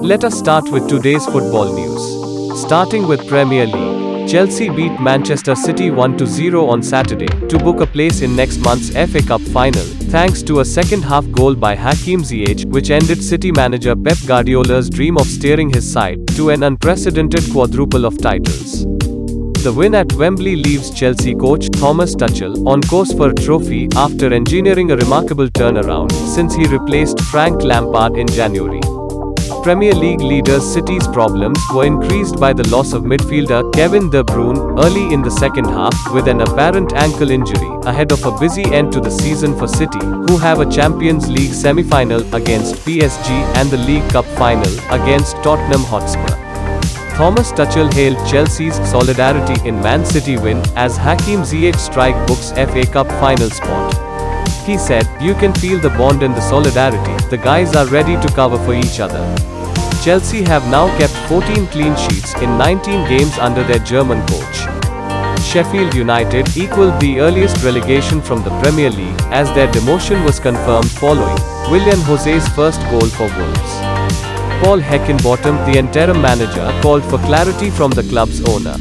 Let us start with today's football news. Starting with Premier League. Chelsea beat Manchester City 1-0 on Saturday to book a place in next month's FA Cup final, thanks to a second-half goal by Hakim Ziyech, which ended City manager Pep Guardiola's dream of steering his side to an unprecedented quadruple of titles. The win at Wembley leaves Chelsea coach Thomas Tuchel on course for a trophy after engineering a remarkable turnaround since he replaced Frank Lampard in January. Premier League leaders City's problems were increased by the loss of midfielder Kevin De Bruyne early in the second half with an apparent ankle injury, ahead of a busy end to the season for City, who have a Champions League semi-final against PSG and the League Cup final against Tottenham Hotspur. Thomas Tuchel hailed Chelsea's solidarity in Man City win as Hakim Ziyech strike books FA Cup final spot. He said, "You can feel the bond and the solidarity, the guys are ready to cover for each other." Chelsea have now kept 14 clean sheets in 19 games under their German coach. Sheffield United equaled the earliest relegation from the Premier League as their demotion was confirmed following Willian José's first goal for Wolves. Paul Heckingbottom, the interim manager, called for clarity from the club's owner.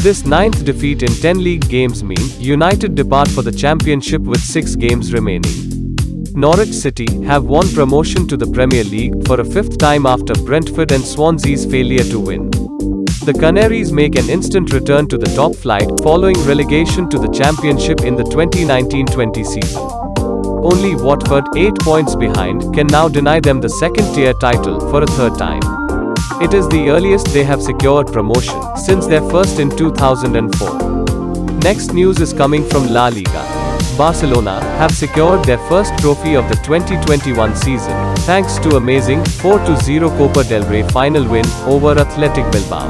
This ninth defeat in 10 league games mean United depart for the championship with 6 games remaining. Norwich City have won promotion to the Premier League for a fifth time after Brentford and Swansea's failure to win. The Canaries make an instant return to the top flight following relegation to the championship in the 2019-20 season. Only Watford, 8 points behind, can now deny them the second-tier title for a third time. It is the earliest they have secured promotion since their first in 2004. Next news is coming from La Liga. Barcelona have secured their first trophy of the 2021 season, thanks to amazing 4-0 Copa del Rey final win over Athletic Bilbao.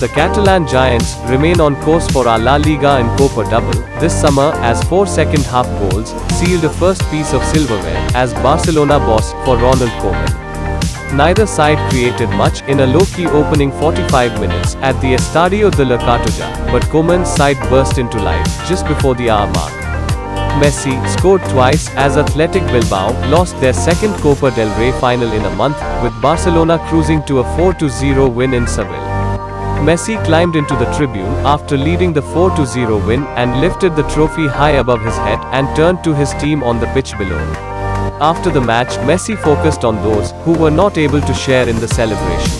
The Catalan Giants remain on course for a La Liga and Copa double this summer as 4 second-half goals sealed a first piece of silverware as Barcelona boss for Ronald Koeman. Neither side created much in a low-key opening 45 minutes at the Estadio de la Cartuja, but Koeman's side burst into life just before the hour mark. Messi scored twice as Athletic Bilbao lost their second Copa del Rey final in a month, with Barcelona cruising to a 4-0 win in Seville. Messi climbed into the tribune after leading the 4-0 win and lifted the trophy high above his head and turned to his team on the pitch below. After the match, Messi focused on those who were not able to share in the celebration.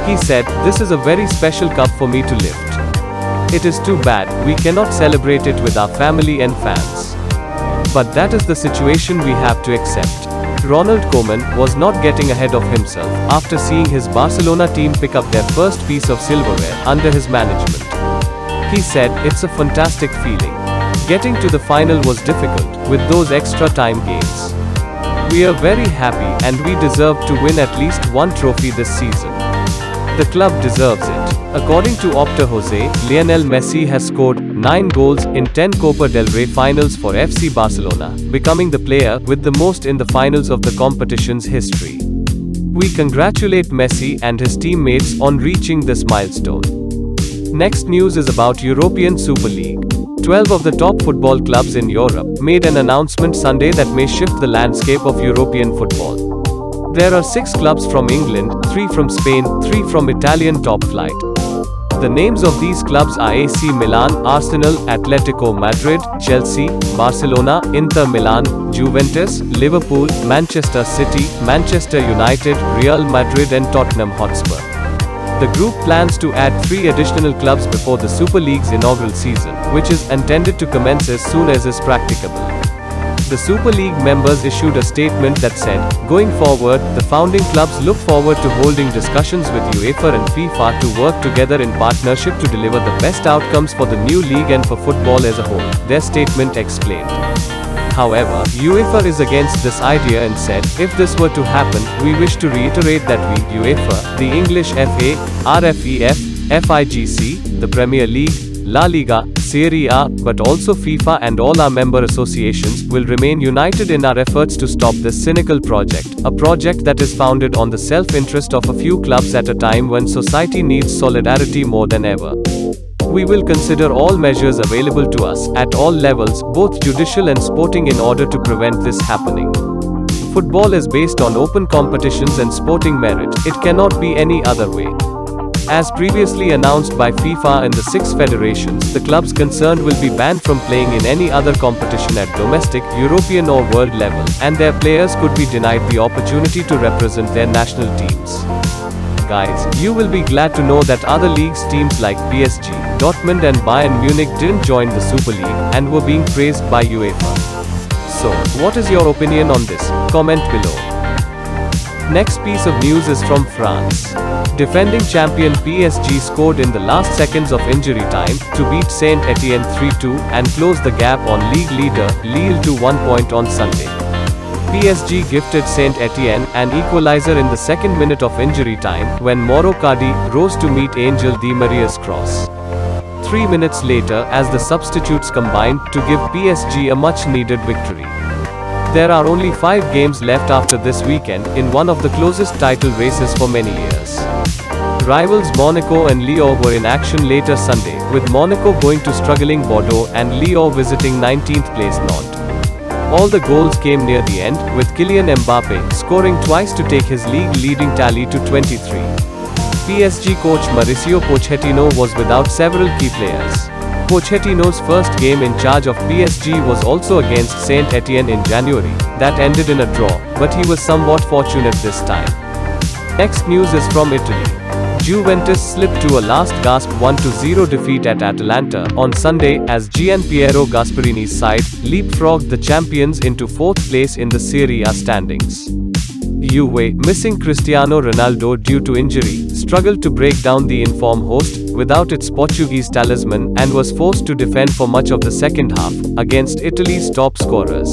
He said, "This is a very special cup for me to lift. It is too bad we cannot celebrate it with our family and fans. But that is the situation we have to accept." Ronald Koeman was not getting ahead of himself after seeing his Barcelona team pick up their first piece of silverware under his management. He said, "It's a fantastic feeling. Getting to the final was difficult, with those extra time games. We are very happy and we deserve to win at least one trophy this season. The club deserves it." According to Opta Jose, Lionel Messi has scored 9 goals in 10 Copa del Rey finals for FC Barcelona, becoming the player with the most in the finals of the competition's history. We congratulate Messi and his teammates on reaching this milestone. Next news is about European Super League. 12 of the top football clubs in Europe made an announcement Sunday that may shift the landscape of European football. There are 6 clubs from England, 3 from Spain, 3 from Italian top flight. The names of these clubs are AC Milan, Arsenal, Atletico Madrid, Chelsea, Barcelona, Inter Milan, Juventus, Liverpool, Manchester City, Manchester United, Real Madrid and Tottenham Hotspur. The group plans to add 3 additional clubs before the Super League's inaugural season, which is intended to commence as soon as is practicable. The Super League members issued a statement that said, "Going forward, the founding clubs look forward to holding discussions with UEFA and FIFA to work together in partnership to deliver the best outcomes for the new league and for football as a whole," their statement explained. However, UEFA is against this idea and said, "If this were to happen, we wish to reiterate that we, UEFA, the English FA, RFEF, FIGC, the Premier League, La Liga, Serie A, but also FIFA and all our member associations, will remain united in our efforts to stop this cynical project, a project that is founded on the self-interest of a few clubs at a time when society needs solidarity more than ever. We will consider all measures available to us, at all levels, both judicial and sporting, in order to prevent this happening." Football is based on open competitions and sporting merit, it cannot be any other way. As previously announced by FIFA and the 6 federations, the clubs concerned will be banned from playing in any other competition at domestic, European or world level, and their players could be denied the opportunity to represent their national teams. Guys, you will be glad to know that other leagues teams like PSG, Dortmund and Bayern Munich didn't join the Super League, and were being praised by UEFA. So, what is your opinion on this? Comment below. Next piece of news is from France. Defending champion PSG scored in the last seconds of injury time, to beat Saint Etienne 3-2, and close the gap on league leader, Lille to 1 point on Sunday. PSG gifted Saint Etienne an equalizer in the second minute of injury time, when Mauro Icardi rose to meet Angel Di Maria's cross. 3 minutes later, as the substitutes combined to give PSG a much-needed victory. There are only 5 games left after this weekend, in one of the closest title races for many years. Rivals Monaco and Lyon were in action later Sunday, with Monaco going to struggling Bordeaux and Lyon visiting 19th place Nantes. All the goals came near the end, with Kylian Mbappe scoring twice to take his league-leading tally to 23. PSG coach Mauricio Pochettino was without several key players. Pochettino's first game in charge of PSG was also against Saint Etienne in January, that ended in a draw, but he was somewhat fortunate this time. Next news is from Italy. Juventus slipped to a last-gasp 1-0 defeat at Atalanta on Sunday as Gianpiero Gasperini's side leapfrogged the champions into 4th place in the Serie A standings. Juve, missing Cristiano Ronaldo due to injury, struggled to break down the in-form host without its Portuguese talisman and was forced to defend for much of the second half against Italy's top scorers.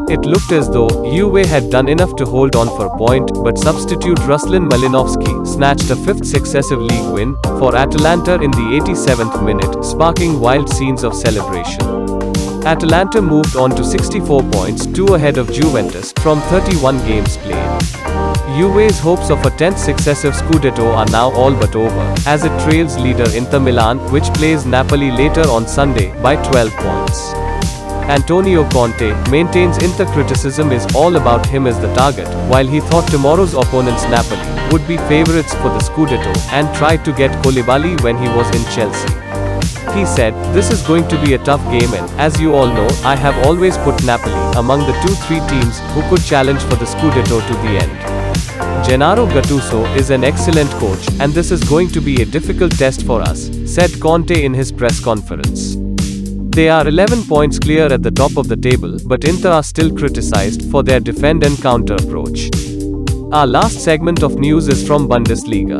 It looked as though Juve had done enough to hold on for a point, but substitute Ruslan Malinovsky snatched a 5th successive league win for Atalanta in the 87th minute, sparking wild scenes of celebration. Atalanta moved on to 64 points, 2 ahead of Juventus, from 31 games played. Juve's hopes of a 10th successive Scudetto are now all but over, as it trails leader Inter Milan, which plays Napoli later on Sunday, by 12 points. Antonio Conte maintains Inter criticism is all about him as the target, while he thought tomorrow's opponents Napoli would be favourites for the Scudetto, and tried to get Koulibaly when he was in Chelsea. He said, "This is going to be a tough game and, as you all know, I have always put Napoli among the 2-3 teams who could challenge for the Scudetto to the end. Gennaro Gattuso is an excellent coach, and this is going to be a difficult test for us," said Conte in his press conference. They are 11 points clear at the top of the table, but Inter are still criticized for their defend and counter approach. Our last segment of news is from Bundesliga.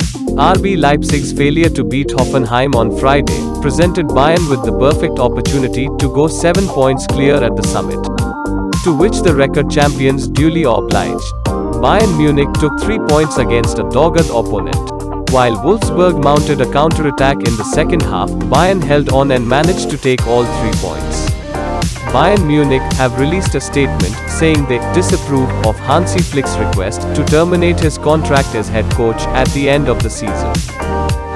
RB Leipzig's failure to beat Hoffenheim on Friday presented Bayern with the perfect opportunity to go 7 points clear at the summit, to which the record champions duly obliged. Bayern Munich took 3 points against a dogged opponent. While Wolfsburg mounted a counter-attack in the second half, Bayern held on and managed to take all 3 points. Bayern Munich have released a statement saying they disapprove of Hansi Flick's request to terminate his contract as head coach at the end of the season.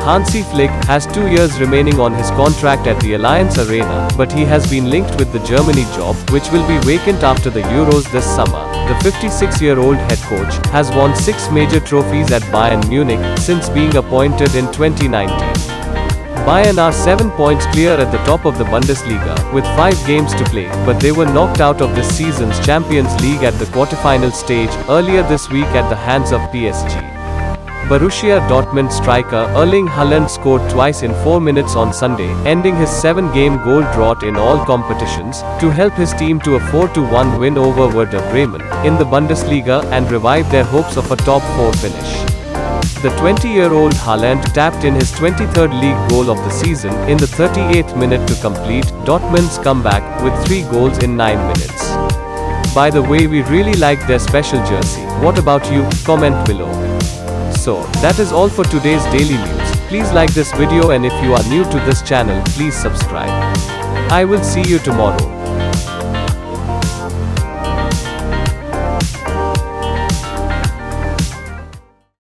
Hansi Flick has 2 years remaining on his contract at the Allianz Arena, but he has been linked with the Germany job, which will be vacant after the Euros this summer. The 56-year-old head coach has won 6 major trophies at Bayern Munich since being appointed in 2019. Bayern are 7 points clear at the top of the Bundesliga, with 5 games to play, but they were knocked out of this season's Champions League at the quarter-final stage earlier this week at the hands of PSG. Borussia Dortmund striker Erling Haaland scored twice in 4 minutes on Sunday, ending his 7-game goal drought in all competitions, to help his team to a 4-1 win over Werder Bremen in the Bundesliga and revive their hopes of a top 4 finish. The 20-year-old Haaland tapped in his 23rd league goal of the season in the 38th minute to complete Dortmund's comeback with 3 goals in 9 minutes. By the way, we really like their special jersey. What about you? Comment below. So, that is all for today's daily news. Please like this video, and if you are new to this channel, please subscribe. I will see you tomorrow.